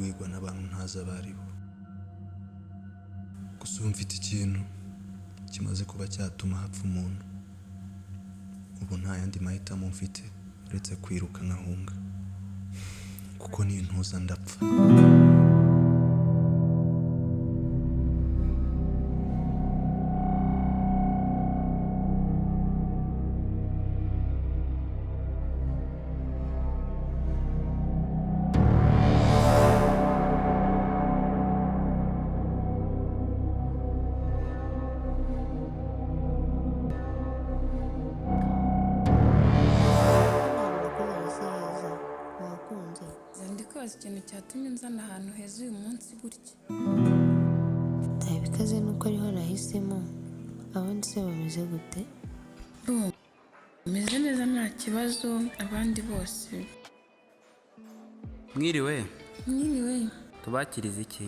guhigwa n'abantu ntazi abaribo. Gusa ubu mfite ikintu kimaze kuba cyatuma hapfa umuntu. Ubu nta yandi mahitamo mfite uretse kwiruka nkahunga, kuko nintuza ndapfa. Ikintu cyatumye nzana ahantu heza uyu munsi gutya. Bikaze nuko ariho nahisemo. Abandi se bameze gute? Meze neza nta kibazo, abandi bose. Mwiriwe. Tubakiriza iki?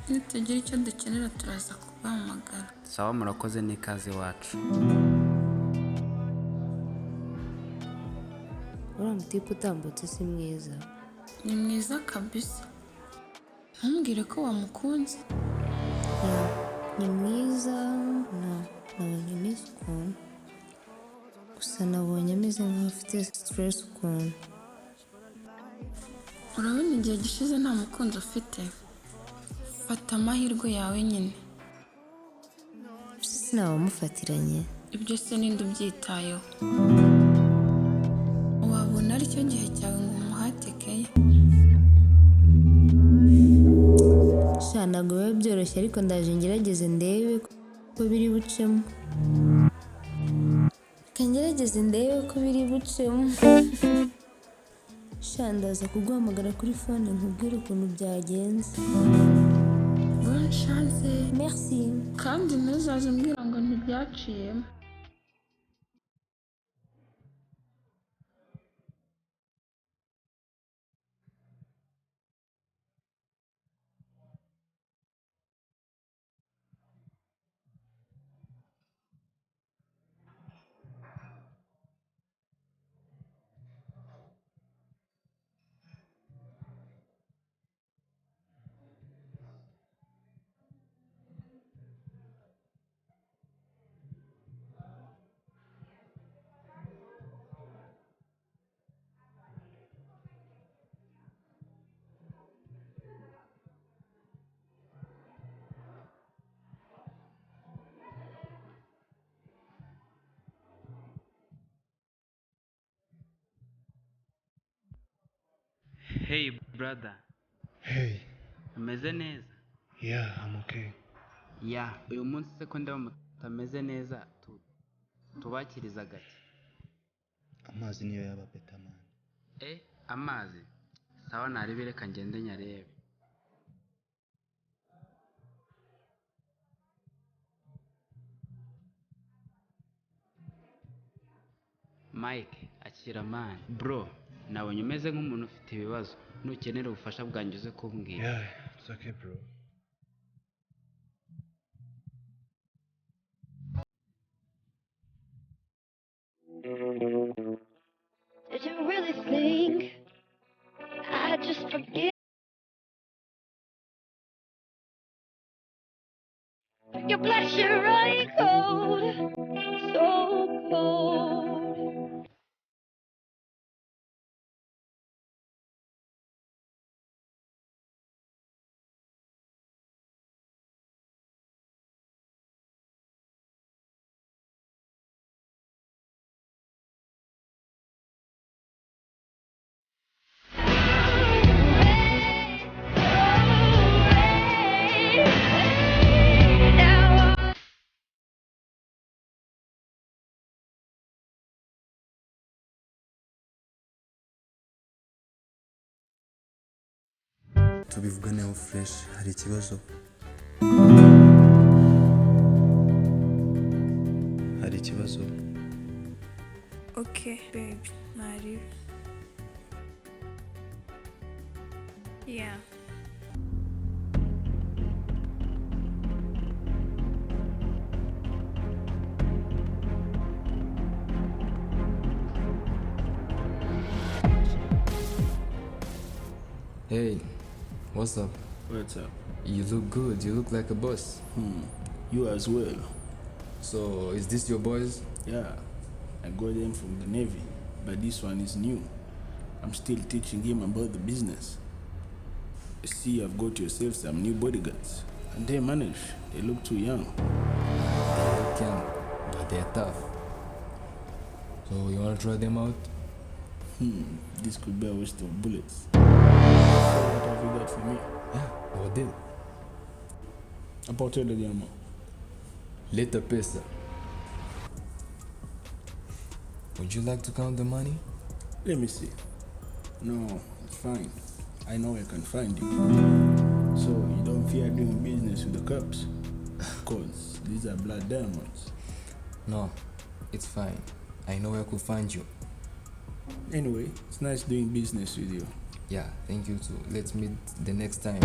Nitugira icyo dukenera turaza kubahamagara. Sawa, murakoze, n'ikaze wacu. Uriya mutipe utambutse si mwiza? Ni mwiza kabisa. Ntumbwire ko wamukunze. Ni mwiza, nabonye neza ukuntu. Gusa nabonye ameze nk'aho afite stress ukuntu. Urabona igihe gishize nta mukunzi ufite. Fata amahirwe yawe nyine. Sinabamufatiranye. Ibyo se ninde ubyitayeho? Wabona ari cyo gihe cyawe ngo umuhatekeye. Ntabwo biba byoroshye, ariko ndaje ngerageze ndebe ko biri bucemo. Ndaza kuguhamagara kuri phone nkubwire ukuntu byagenze. Bonne chance. Merci. Kandi ntuzaze umbwira ngo ntibyaciyemo. Hey brother. Hey. Umeze neza? Yeah, I'm okay. Uyu munsi se ko ndaba mutameze neza, tubakiriza gake. Amazi niyo yaba beta man. Amazi? Sawa, narebe, reka ngende nyarebe. Mike, akira man. Bro, nabonye umeze nk'umuntu ufite ibibazo. Nukenera ubufasha bwanjye uze kumbwira. Yeah, it's okay bro. Did you really think I'd just forget? Your blood should run cold, so cold. Tubivuganeho fresh, hari ikibazo? Hari ikibazo? Okay, babe, Mari. Yeah. Hey, What's up? What's up? You look good. You look like a boss. You as well. So, is this your boys? Yeah, I got them from the Navy, but this one is new. I'm still teaching him about the business. You see, I've got yourself some new bodyguards, and they manage. They look too young. They look young, but they're tough. So, you wanna try them out? This could be a waste of bullets. What have you got for me? Yeah, what did? Apportez le diamant. Little pesa. Would you like to count the money? Let me see. No, it's fine. I know I can find you. So you don't fear doing business with the cops? Cause these are blood diamonds. No, it's fine. I know where I could find you. Anyway, it's nice doing business with you. Yeah, thank you too. Let's meet the next time.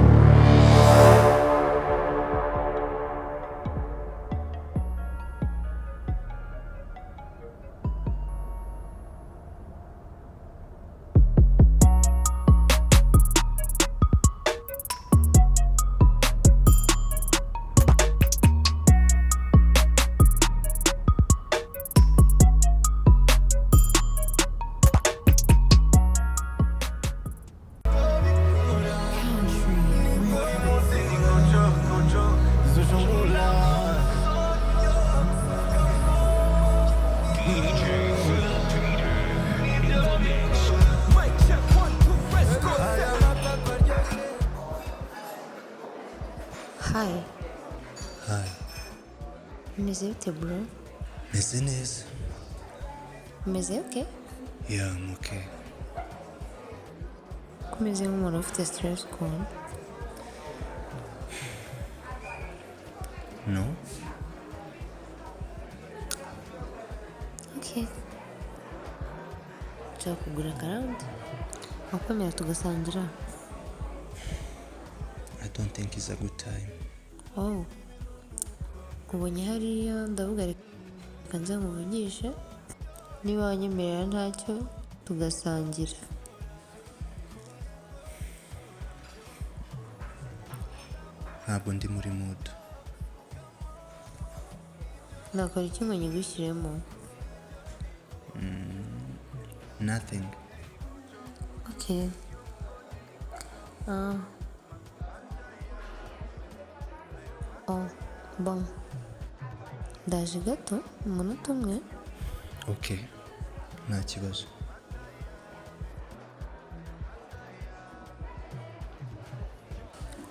Hi, Hi, umeze bite bro? meze neza. Umeze okay? Yeah, I'm okay. Kumeze nk'umuntu ufite stress ukuntu? No? Okay. Nshaka kugura akaraundi wakwemera tugasangira? I don't think it's a good time. Oh, ubonye hariya ndavuga reka nze nkuvugishe, niba wanyemerera ntacyo tugasangira. Ntabwo ndi muri mood. Nakora iki ngo nyigushyiremo? Nothing. Okay. Bon. Ndaje gato, umunota umwe. Okay. Nta kibazo.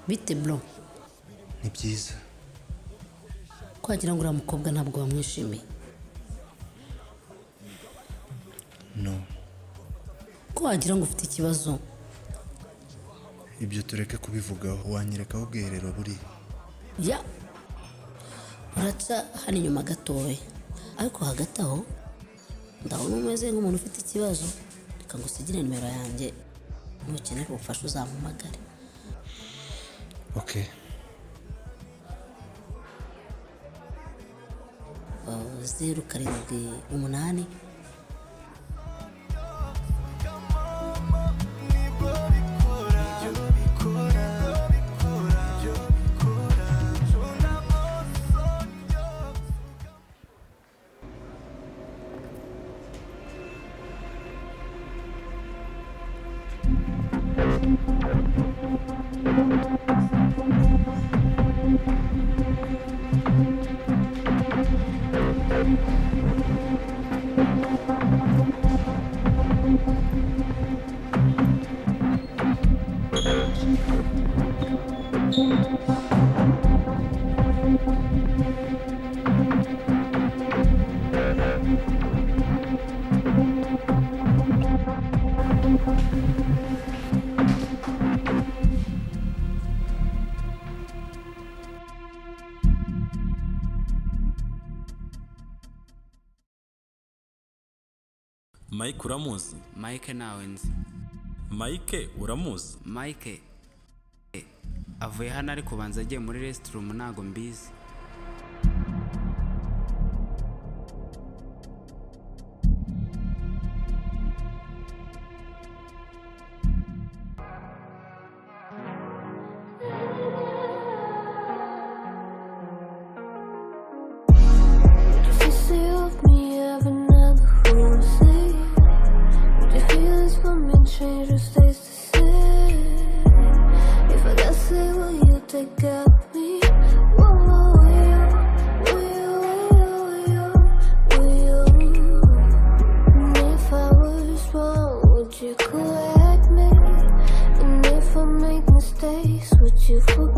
Bite bro? Ni byiza. Kwagira ngo uriya mukobwa ntabwo wamwishimiye? No. Ko wagira ngo ufite ikibazo? Ibyo tureke kubivugaho. Wanyerekaho ubwiherero buri. Ya. Uraca hano inyuma gatoya. Ariko hagati aho ndabona umeze nk'umuntu ufite ikibazo. Reka ngusigire nimero yanjye. Nukenera ubufasha uzampamagare. Okay. Zeru karindwi umunani Mike uramuzi? Mike nawe nzi. Mike uramuzi? Mike avuye hano ariko banza agiye muri restroom ntago mbizi. mistakes, would you forgive